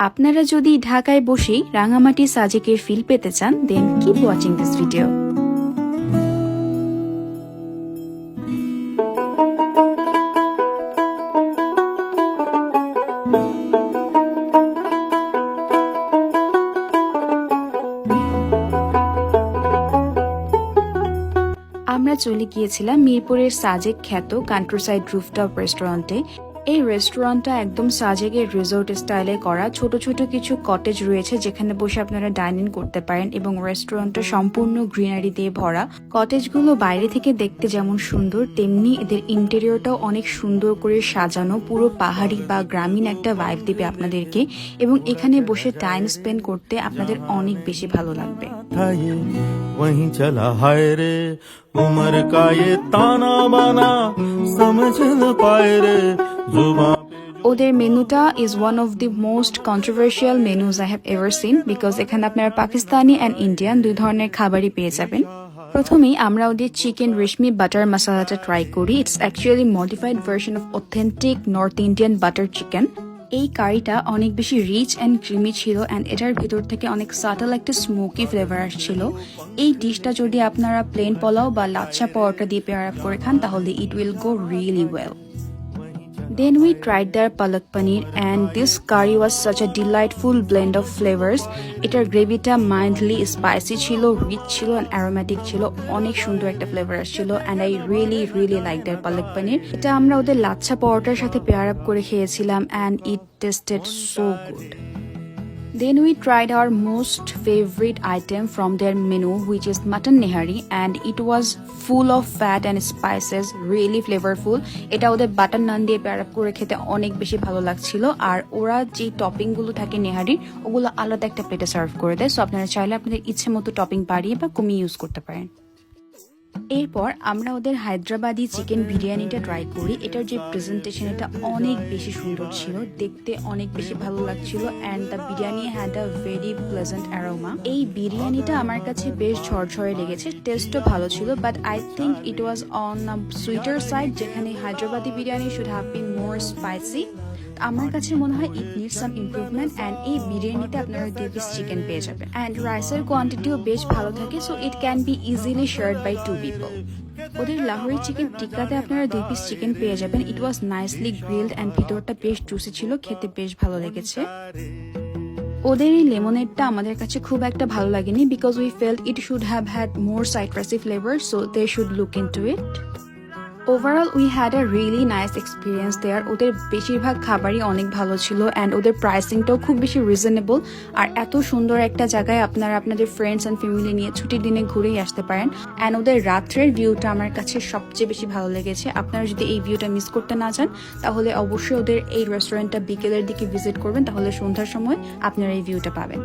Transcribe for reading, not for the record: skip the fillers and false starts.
আপনারা যদি ঢাকায় বসেই রাঙামাটি সাজেকের ফিল পেতে চান, then keep watching this video. আমরা চলে গিয়েছিলাম মিরপুরের সাজেক খ্যাত কান্ট্রিসাইড রুফটপ রেস্টুরেন্টে। এই রেস্টুরেন্টটা একদম সাজেকের রিসোর্ট স্টাইলে করা। ছোট ছোট কিছু কটেজ রয়েছে যেখানে বসে আপনারা ডাইনিং করতে পারেন এবং রেস্টুরেন্টটা সম্পূর্ণ গ্রিনারি দিয়ে ভরা। কটেজগুলো বাইরে থেকে দেখতে যেমন সুন্দর, তেমনি এদের ইন্টেরিয়রটাও অনেক সুন্দর করে সাজানো, পুরো পাহাড়ি বা গ্রামীণ একটা ভাইব দিবে আপনাদেরকে এবং এখানে বসে টাইম স্পেন্ড করতে আপনাদের অনেক বেশি ভালো লাগবে। वहीं चला हाय रे उमर का ये ताना बाना समझ न पाए रे जुबान। ওদের মেনুটা is one of the most controversial menus I have ever seen, because এখানে আপনারা পাকিস্তানি অ্যান্ড ইন্ডিয়ান দুই ধরনের খাবারই পেয়ে যাবেন। প্রথমেই আমরা ওদের চিকেন রেশমি বাটার মশলাটা ট্রাই করি। It's actually modified version of authentic north Indian butter chicken. এই কারিটা অনেক বেশি রিচ অ্যান্ড ক্রিমি ছিল অ্যান্ড এটার ভিতর থেকে অনেক সাটল একটা স্মোকি ফ্লেভার আসছিল। এই ডিশটা যদি আপনারা প্লেন পোলাও বা লাচ্ছা পরোটা দিয়ে পেয়ার আপ করে খান তাহলে it will go really well. Then we tried their palak paneer and this curry was such a delightful blend of flavors. এটার গ্রেভিটা মাইল্ডলি স্পাইসি ছিল, রিচ ছিল and aromatic ছিল, অনেক সুন্দর একটা ফ্লেভার আসছিল and I really like their palak paneer. এটা আমরা ওদের লাচ্ছা পরোটার সাথে পেয়ার আপ করে খেয়েছিলাম and it tasted so good. Then we tried our most favorite item from their menu, which is mutton nehari, and it was full of fat and spices, really flavorful. এটা ওদের butter নান দিয়ে pair up করে খেতে অনেক বেশি ভালো লাগছিল। আর ওরা যে টপিং গুলো থাকে নেহারির, ওগুলো আলাদা একটা প্লেটে সার্ভ করে দেয়, সো আপনারা চাইলে আপনাদের ইচ্ছে মতো টপিং বাড়িয়ে বা কমিয়ে ইউজ করতে পারেন। এরপর আমরা ওদের হায়দ্রাবাদি চিকেন বিরিয়ানিটা ট্রাই করি। এটার যে প্রেজেন্টেশন এটা অনেক বেশি সুন্দর ছিল, দেখতে অনেক বেশি ভালো লাগছিল and the biryani had a very pleasant aroma. এই বিরিয়ানিটা আমার কাছে বেশ ঝরঝরে লেগেছে, টেস্টও ভালো ছিল, but I think it was on a sweeter side, যেখানে Hyderabadi biryani should have been more spicy. আমার কাছে মনে হয় it need some improvement and এই বিরিয়ানিতে আপনারা 2 পিস চিকেন পেয়ে যাবেন অ্যান্ড রাইসের কোয়ান্টিটিও বেশ ভালো থাকে, so it can be easily shared by 2 people. ওদের লাহোরি চিকেন টিক্কাতে আপনারা 2 পিস চিকেন পেয়ে যাবেন। ইট ওয়াজ নাইসলি গ্রিলড অ্যান্ড ভিতরটা বেশ জুসি ছিল, খেতে বেশ ভালো লেগেছে। ওদের এই লেমনেডটা আমাদের কাছে খুব একটা ভালো লাগেনি, because we felt it should have had more citrusy flavour, so they should look into it. Overall we had a really nice experience there. ওদের বেশিরভাগ খাবারই অনেক ভালো ছিল অ্যান্ড ওদের প্রাইসিংটাও খুব বেশি রিজনেবল। আর এত সুন্দর একটা জায়গায় আপনারা আপনাদের ফ্রেন্ডস অ্যান্ড ফ্যামিলি নিয়ে ছুটির দিনে ঘুরেই আসতে পারেন। অ্যান্ড ওদের রাত্রের ভিউটা আমার কাছে সবচেয়ে বেশি ভালো লেগেছে। আপনারা যদি এই ভিউটা মিস করতে না চান তাহলে অবশ্যই ওদের এই রেস্টুরেন্টটা বিকেলের দিকে ভিজিট করবেন, তাহলে সন্ধ্যার সময় আপনারা এই ভিউটা পাবেন।